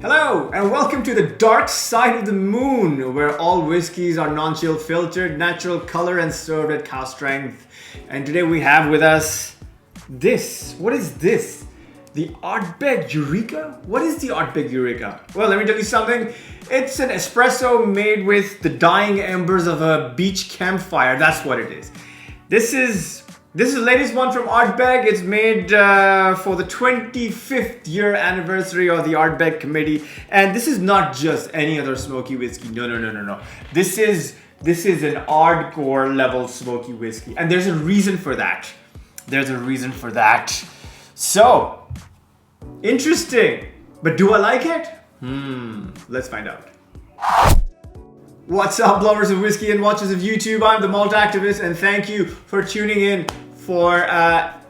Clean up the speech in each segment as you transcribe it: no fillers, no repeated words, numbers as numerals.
Hello and welcome to the dark side of the moon, where all whiskeys are non-chill filtered, natural color and served at cask strength. And today we have with us this. What is this? The Ardbeg Eureka? What is the Ardbeg Eureka? Well, let me tell you something. It's an espresso made with the dying embers of a beach campfire. That's what it is. This is the latest one from Ardbeg. It's made for the 25th year anniversary of the Ardbeg Committee. And this is not just any other smoky whiskey. No. This is an hardcore level smoky whiskey. And there's a reason for that. So, interesting. But do I like it? Let's find out. What's up, lovers of whiskey and watchers of YouTube? I'm the Malt activist, and thank you for tuning in for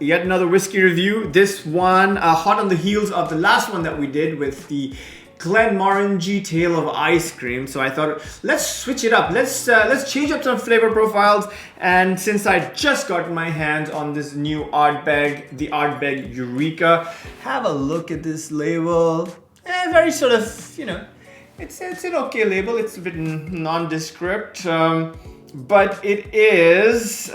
yet another whiskey review. This one hot on the heels of the last one that we did with the Glenmorangie Tale of Ice Cream. So I thought, let's switch it up. Let's change up some flavor profiles. And since I just got my hands on this new Ardbeg, the Ardbeg Eureka, have a look at this label. Very sort of, it's an okay label. It's a bit nondescript, but it is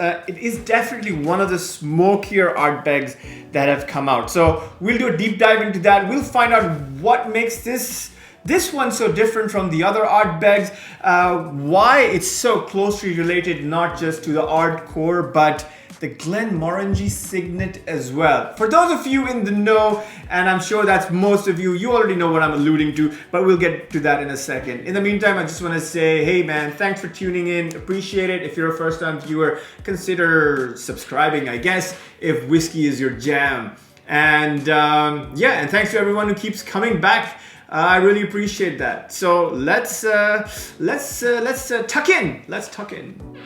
definitely one of the smokier Ardbegs that have come out. So we'll do a deep dive into that. We'll find out what makes this one so different from the other Ardbegs, why it's so closely related not just to the Ardcore, but the Glenmorangie signet as well. For those of you in the know, and I'm sure that's most of you, you already know what I'm alluding to, but we'll get to that in a second. In the meantime, I just want to say, hey man, thanks for tuning in. Appreciate it. If you're a first-time viewer, consider subscribing, I guess, if whiskey is your jam. And and thanks to everyone who keeps coming back. I really appreciate that. So let's tuck in. Let's tuck in.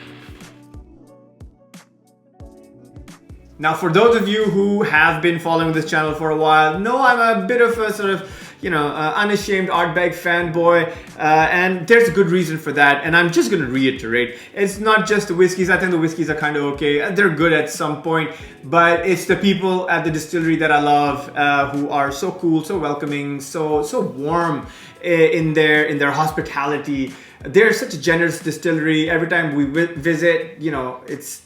Now, for those of you who have been following this channel for a while, know I'm a bit of a sort of, unashamed Ardbeg fanboy, and there's a good reason for that. And I'm just going to reiterate, it's not just the whiskeys. I think the whiskeys are kind of okay. They're good at some point, but it's the people at the distillery that I love, who are so cool, so welcoming, so warm in their hospitality. They're such a generous distillery. Every time we visit, it's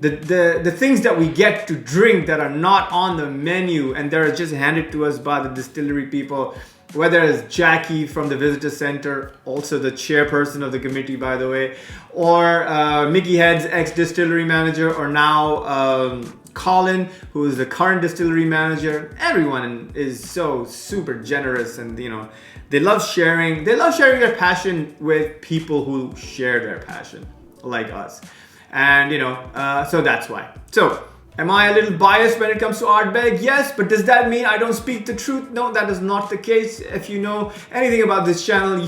the things that we get to drink that are not on the menu and they're just handed to us by the distillery people, whether it's Jackie from the visitor center, also the chairperson of the committee, by the way, or Mickey Head's ex-distillery manager, or now Colin, who is the current distillery manager. Everyone is so super generous, and they love sharing their passion with people who share their passion, like us. And so that's why. So am I a little biased when it comes to Ardbeg? Yes, but does that mean I don't speak the truth? No, that is not the case. If you know anything about this channel,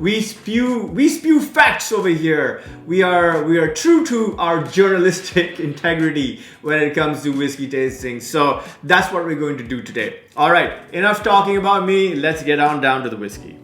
we spew facts over here. We are true to our journalistic integrity when it comes to whiskey tasting. So that's what we're going to do today. All right, enough talking about me. Let's get on down to the whiskey.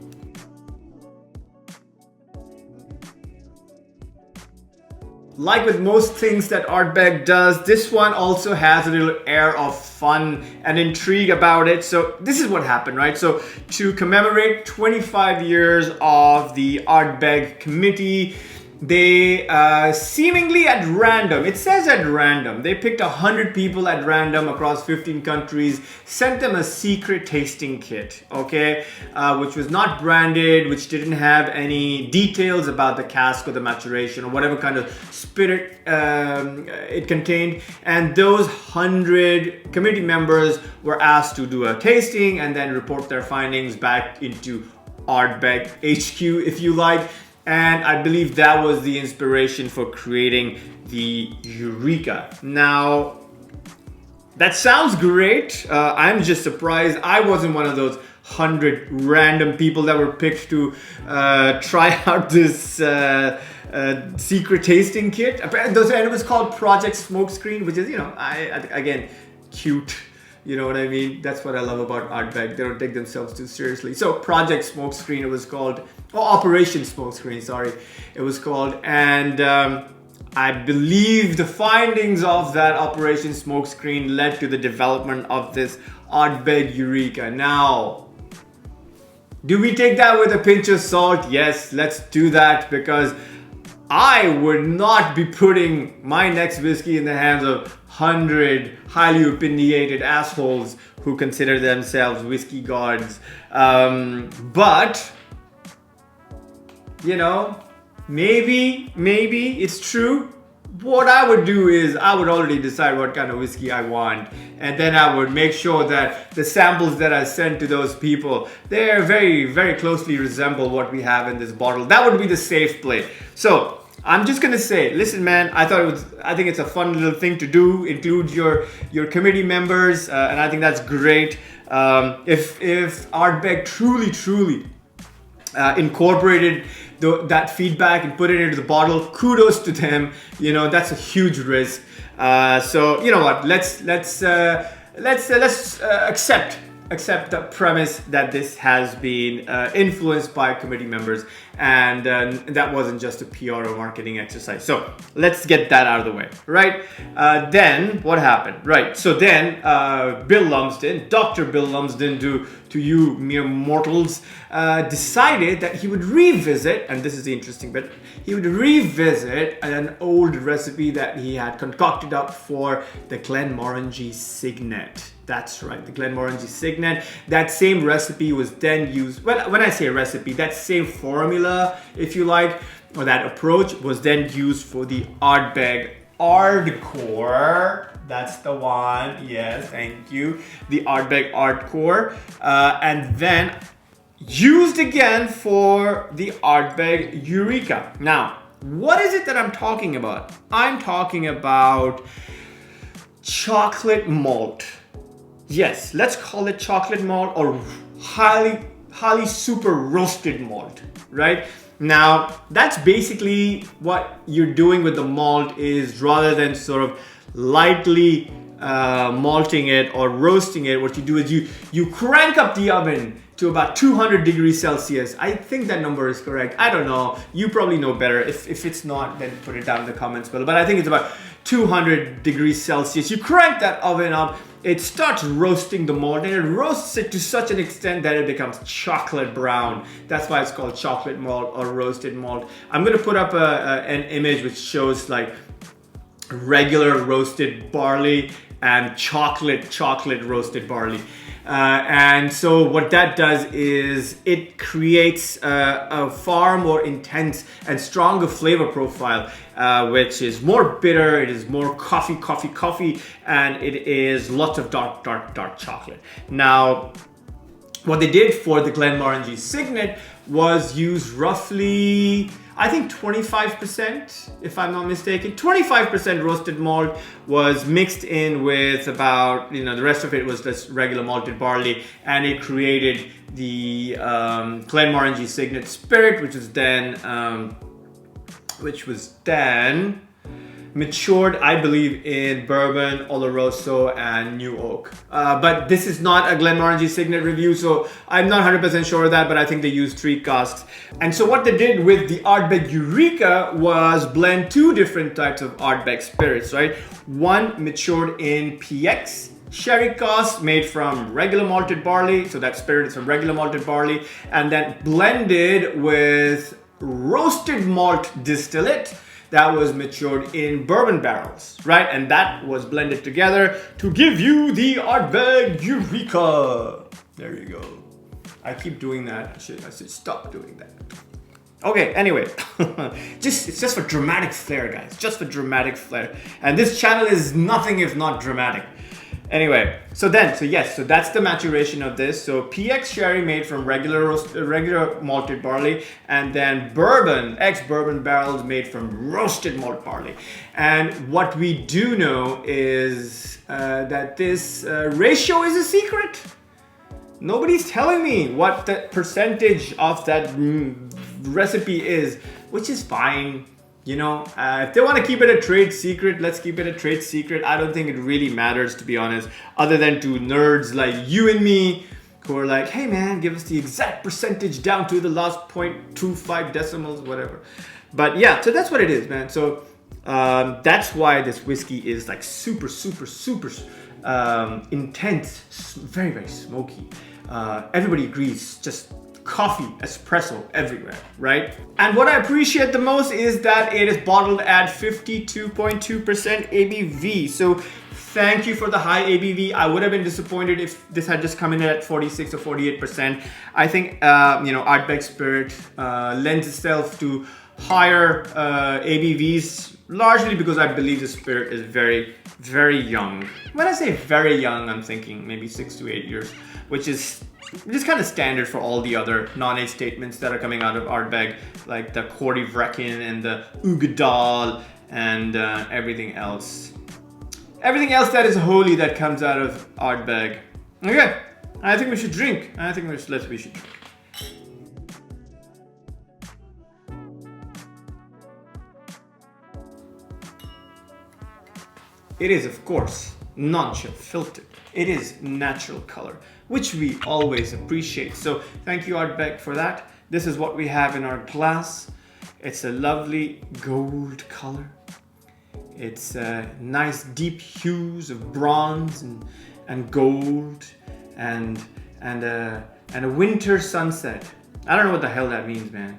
Like with most things that Ardbeg does, this one also has a little air of fun and intrigue about it. So this is what happened, right? So to commemorate 25 years of the Ardbeg Committee, they seemingly at random, it says at random, they picked 100 people at random across 15 countries, sent them a secret tasting kit, okay, which was not branded, which didn't have any details about the cask or the maturation or whatever kind of spirit it contained. And those 100 committee members were asked to do a tasting and then report their findings back into Ardbeg HQ, if you like. And I believe that was the inspiration for creating the Eureka. Now, that sounds great. I'm just surprised I wasn't one of those 100 random people that were picked to try out this secret tasting kit. And it was called Project Smokescreen, which is, again, cute. You know what I mean? That's what I love about Ardbeg. They don't take themselves too seriously. So Project Smokescreen, it was called, Operation Smokescreen, sorry, it was called. And I believe the findings of that Operation Smokescreen led to the development of this Ardbeg Eureka. Now, Do we take that with a pinch of salt? Yes, let's do that, because I would not be putting my next whiskey in the hands of 100 highly opinionated assholes who consider themselves whiskey gods. But, you know, maybe it's true. What I would do is I would already decide what kind of whiskey I want, and then I would make sure that the samples that I send to those people, they're very closely resemble what we have in this bottle. That would be the safe play. So I'm just gonna say, listen, man, I think it's a fun little thing to do. Include your committee members, and I think that's great. If Ardbeg truly incorporated that feedback and put it into the bottle, kudos to them. You know, that's a huge risk. So you know what? Let's accept the premise that this has been influenced by committee members, and that wasn't just a PR or marketing exercise. So let's get that out of the way, right? Then what happened? Right, so then Bill Lumsden, Dr. Bill Lumsden, to you mere mortals, decided that he would revisit, and this is the interesting bit, he would revisit an old recipe that he had concocted up for the Glenmorangie Signet. That's right, the Glenmorangie Signet. That same recipe was then used, well, when I say recipe, that same formula, if you like, or that approach was then used for the Ardbeg Ardcore. That's the one, yes, thank you. The Ardbeg Ardcore. And then used again for the Ardbeg Eureka. Now, what is it that I'm talking about? I'm talking about chocolate malt. Yes, let's call it chocolate malt, or highly super roasted malt, right? Now, that's basically what you're doing with the malt, is rather than sort of lightly malting it or roasting it, what you do is you crank up the oven to about 200 degrees Celsius. I think that number is correct. I don't know. You probably know better. If it's not, then put it down in the comments below. But I think it's about 200 degrees Celsius. You crank that oven up, it starts roasting the malt, and it roasts it to such an extent that it becomes chocolate brown. That's why it's called chocolate malt or roasted malt. I'm gonna put up an image which shows like regular roasted barley and chocolate roasted barley. And so what that does is it creates a far more intense and stronger flavor profile, which is more bitter, it is more coffee, and it is lots of dark chocolate. Now, what they did for the Glenmorangie Signet was use roughly, I think 25%, if I'm not mistaken. 25% roasted malt was mixed in with about, the rest of it was just regular malted barley, and it created the Glenmorangie Signet Spirit, which was then matured, I believe, in bourbon, oloroso, and new oak. But this is not a Glenmorangie Signet review, so I'm not 100% sure of that, but I think they used 3 casks. And so what they did with the Ardbeg Eureka was blend 2 different types of Ardbeg spirits, right? One matured in PX sherry cask made from regular malted barley, so that spirit is from regular malted barley, and then blended with roasted malt distillate that was matured in bourbon barrels, right? And that was blended together to give you the Ardbeg Eureka. There you go. I keep doing that. I should stop doing that. Okay, anyway, it's just for dramatic flair, guys. Just for dramatic flair. And this channel is nothing if not dramatic. Anyway, so that's the maturation of this. So PX sherry made from regular malted barley, and then ex-bourbon barrels made from roasted malt barley. And what we do know is that this ratio is a secret. Nobody's telling me what the percentage of that recipe is, which is fine. If they want to keep it a trade secret, let's keep it a trade secret. I don't think it really matters, to be honest, other than to nerds like you and me who are like, hey man, give us the exact percentage down to the last 0.25 decimals, whatever. But yeah, so that's what it is, man. So that's why this whiskey is like super intense, very smoky. Everybody agrees, just coffee, espresso everywhere, right? And what I appreciate the most is that it is bottled at 52.2% ABV. So thank you for the high ABV. I would have been disappointed if this had just come in at 46 or 48%. I think, Ardbeg Spirit lends itself to higher ABVs, largely because I believe the spirit is very, very young. When I say very young, I'm thinking maybe 6 to 8 years, which is kind of standard for all the other non-age statements that are coming out of Ardbeg, like the Cordy Vrecken and the Ugadal and everything else. Everything else that is holy that comes out of Ardbeg. Okay, I think we should drink. I think we should drink. It is, of course, non-chip filtered. It is natural color, which we always appreciate. So thank you, Ardbeg, for that. This is what we have in our glass. It's a lovely gold color. It's nice deep hues of bronze and gold and a winter sunset. I don't know what the hell that means, man.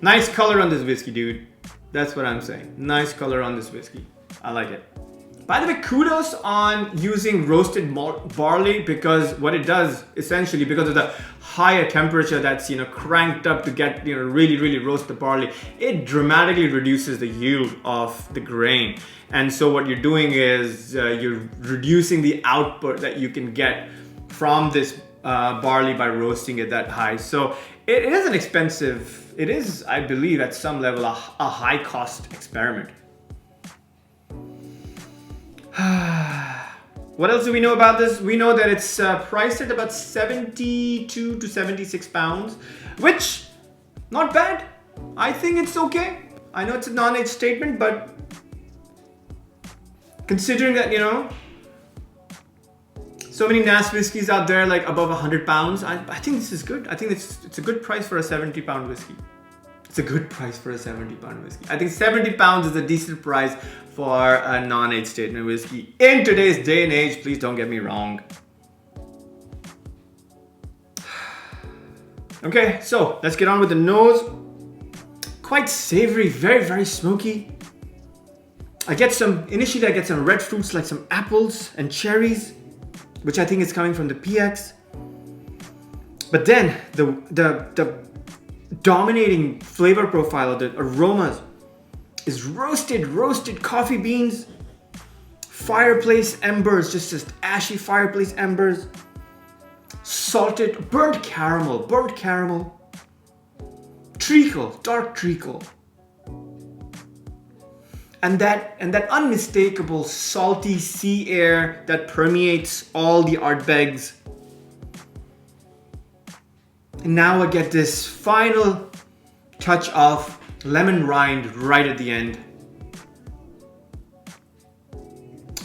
Nice color on this whiskey, dude. That's what I'm saying. Nice color on this whiskey. I like it. By the way, kudos on using roasted malt barley, because what it does essentially, because of the higher temperature that's cranked up to get really roast the barley, it dramatically reduces the yield of the grain. And so what you're doing is you're reducing the output that you can get from this barley by roasting it that high. So it is an expensive, it is, I believe, at some level a high cost experiment. What else do we know about this? We know that it's priced at about 72 to 76 pounds, which, not bad. I think it's okay. I know it's a non-age statement, but considering that, so many NAS whiskeys out there, like above 100 pounds, I think this is good. I think it's a good price for a 70-pound whiskey. It's a good price for a 70-pound whiskey. I think 70 pounds is a decent price for a non-age statement whiskey in today's day and age. Please don't get me wrong. Okay, so let's get on with the nose. Quite savory, very, very smoky. Initially I get some red fruits like some apples and cherries, which I think is coming from the PX. But then the dominating flavor profile of the aromas is roasted coffee beans, fireplace embers, just ashy fireplace embers, salted, burnt caramel, treacle, dark treacle, and that unmistakable salty sea air that permeates all the Ardbegs. And now I get this final touch of lemon rind right at the end,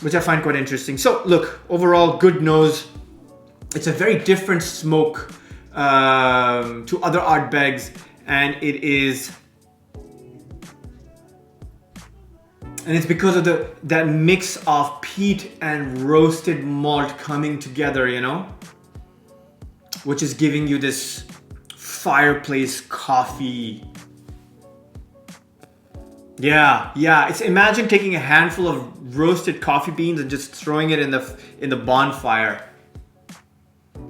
which I find quite interesting. So look, overall good nose. It's a very different smoke to other Ardbegs, and it's because of that mix of peat and roasted malt coming together, which is giving you this fireplace coffee. Yeah. It's, imagine taking a handful of roasted coffee beans and just throwing it in the bonfire,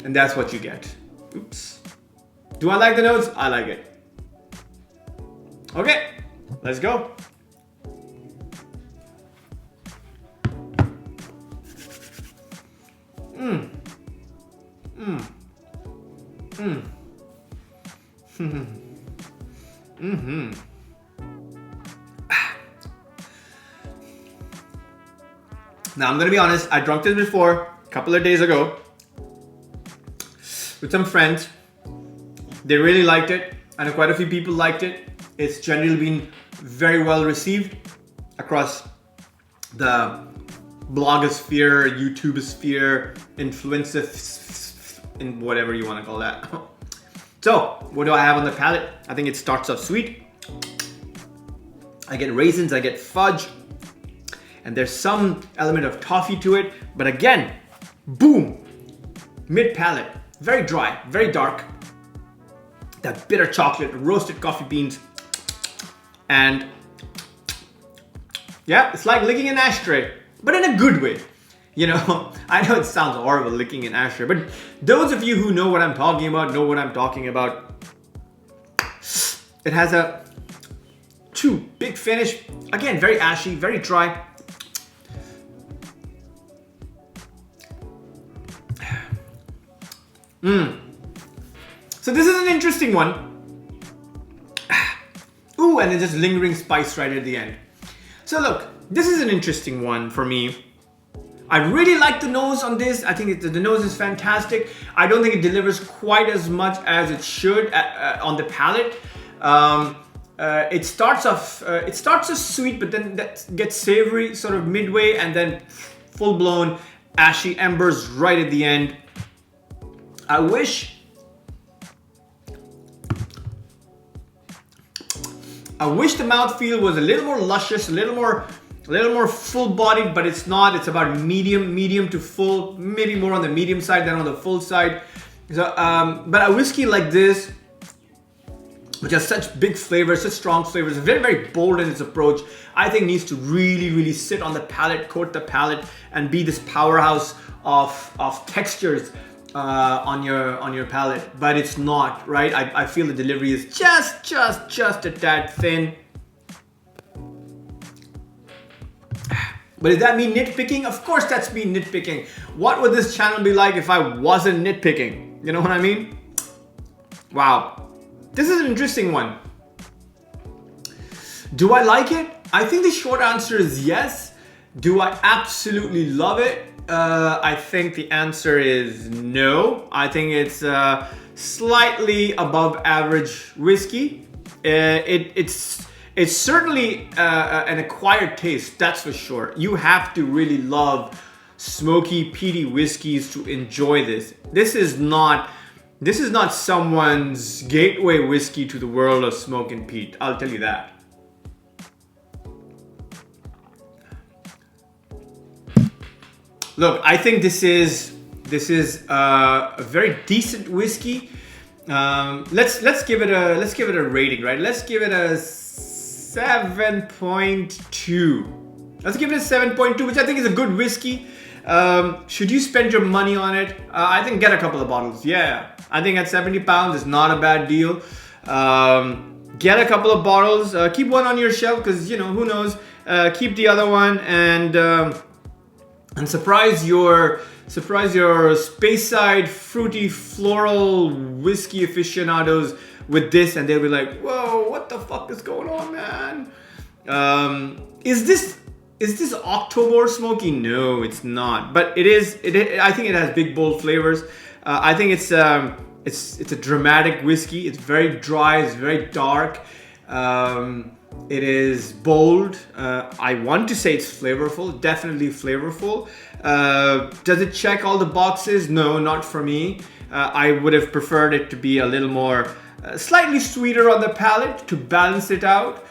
and that's what you get. Oops. Do I like the notes? I like it. Okay, let's go. Now I'm gonna be honest, I drank this before a couple of days ago with some friends. They really liked it, and quite a few people liked it. It's generally been very well received across the blogosphere, YouTubeosphere, influencer, in whatever you want to call that. So, what do I have on the palate? I think it starts off sweet. I get raisins, I get fudge, and there's some element of toffee to it. But again, boom, mid palate, very dry, very dark. that bitter chocolate, roasted coffee beans, and yeah, it's like licking an ashtray, but in a good way. You know, I know it sounds horrible, licking an ashtray, but those of you who know what I'm talking about, know what I'm talking about. It has a true big finish. Again, very ashy, very dry. So this is an interesting one. Ooh, and then just lingering spice right at the end. So look, this is an interesting one for me. I really like the nose on this. I think the nose is fantastic. I don't think it delivers quite as much as it should on the palate. It starts off sweet, but then that gets savory sort of midway, and then full-blown ashy embers right at the end. I wish the mouthfeel was a little more luscious, a little more full-bodied, but it's not. It's about medium to full, maybe more on the medium side than on the full side. So, but a whiskey like this, which has such big flavors, such strong flavors, very, very bold in its approach, I think needs to really, really sit on the palate, coat the palate, and be this powerhouse of textures on your palate. But it's not, right? I feel the delivery is just a tad thin. But is that me nitpicking? Of course that's me nitpicking. What would this channel be like if I wasn't nitpicking? You know what I mean? Wow. This is an interesting one. Do I like it? I think the short answer is yes. Do I absolutely love it? I think the answer is no. I think it's slightly above average whiskey. It's certainly an acquired taste, that's for sure. You have to really love smoky, peaty whiskeys to enjoy this. This is not someone's gateway whiskey to the world of smoke and peat. I'll tell you that. Look, I think this is a very decent whiskey. Let's give it a rating, right? Let's give it a 7.2. Let's give it a 7.2, which I think is a good whiskey. Should you spend your money on it? I think get a couple of bottles. Yeah, I think at 70 pounds is not a bad deal. Get a couple of bottles. Keep one on your shelf because, you know, who knows. Keep the other one and surprise your Speyside fruity floral whiskey aficionados with this, and they'll be like, "Whoa, what the fuck is going on, man?" Is this October smoky? No, it's not. But it is. I think it has big, bold flavors. I think it's a dramatic whiskey. It's very dry. It's very dark. It is bold. I want to say it's flavorful. Definitely flavorful. Does it check all the boxes? No, not for me. I would have preferred it to be a little more, slightly sweeter on the palate to balance it out.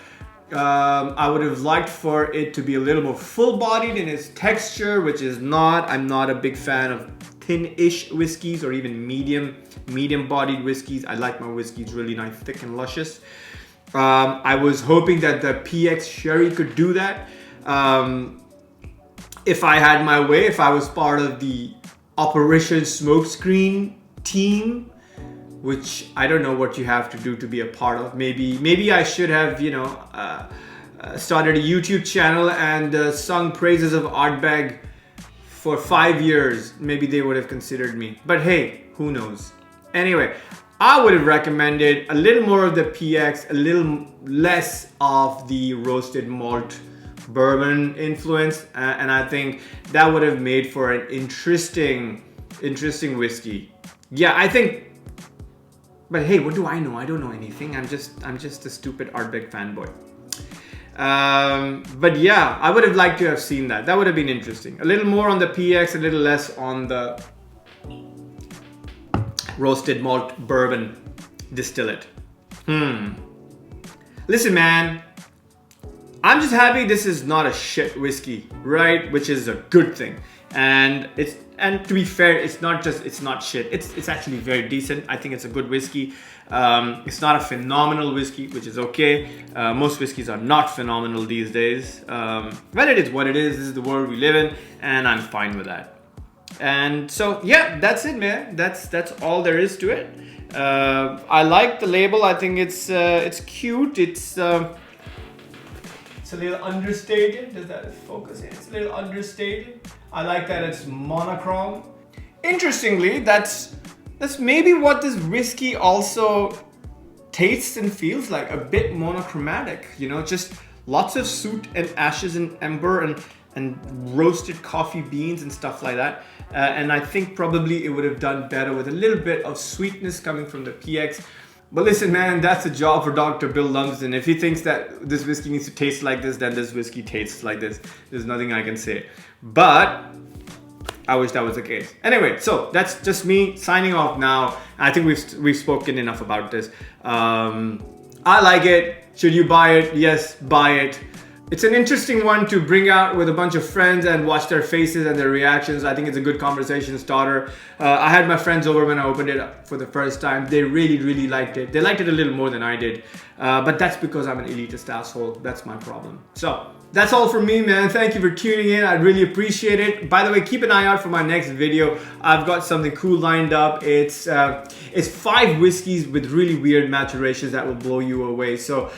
I would have liked for it to be a little more full-bodied in its texture, which is not. I'm not a big fan of thin-ish whiskeys or even medium-bodied whiskeys. I like my whiskeys really nice, thick and luscious. I was hoping that the PX Sherry could do that. If I had my way, if I was part of the Operation Smokescreen team, which I don't know what you have to do to be a part of. Maybe I should have, you know, started a YouTube channel and sung praises of Ardbeg for 5 years. Maybe they would have considered me. But hey, who knows? Anyway, I would have recommended a little more of the PX, a little less of the roasted malt bourbon influence, and I think that would have made for an interesting whiskey. Yeah, I think. But hey, what do I know? I don't know anything. I'm just a stupid Ardbeg fanboy. But yeah, I would have liked to have seen that. That would have been interesting. A little more on the PX, a little less on the roasted malt bourbon distillate. Listen, man, I'm just happy this is not a shit whiskey, right? Which is a good thing. And to be fair, it's not shit. It's actually very decent. I think it's a good whiskey. It's not a phenomenal whiskey, which is okay. Most whiskeys are not phenomenal these days. But it is what it is. This is the world we live in, and I'm fine with that. And so, yeah, that's it, man. That's all there is to it. I like the label. I think it's cute. It's a little understated. Does that focus? It's a little understated. I like that it's monochrome. Interestingly, that's maybe what this whiskey also tastes and feels like, a bit monochromatic, you know, just lots of soot and ashes and ember and roasted coffee beans and stuff like that. And I think probably it would have done better with a little bit of sweetness coming from the PX. But listen, man, that's a job for Dr. Bill Lumsden. If he thinks that this whiskey needs to taste like this, then this whiskey tastes like this. There's nothing I can say. But I wish that was the case. Anyway, so that's just me signing off now. I think we've spoken enough about this. I like it. Should you buy it? Yes, buy it. It's an interesting one to bring out with a bunch of friends and watch their faces and their reactions. I think it's a good conversation starter. I had my friends over when I opened it up for the first time. They really, really liked it. They liked it a little more than I did. But that's because I'm an elitist asshole. That's my problem. So that's all from me, man. Thank you for tuning in. I really appreciate it. By the way, keep an eye out for my next video. I've got something cool lined up. It's 5 whiskeys with really weird maturations that will blow you away. So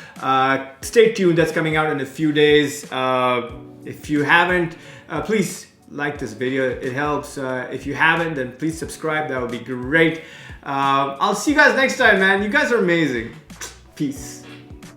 stay tuned. That's coming out in a few days. If you haven't, please like this video. It helps. If you haven't, then please subscribe. That would be great. I'll see you guys next time, man. You guys are amazing. Peace.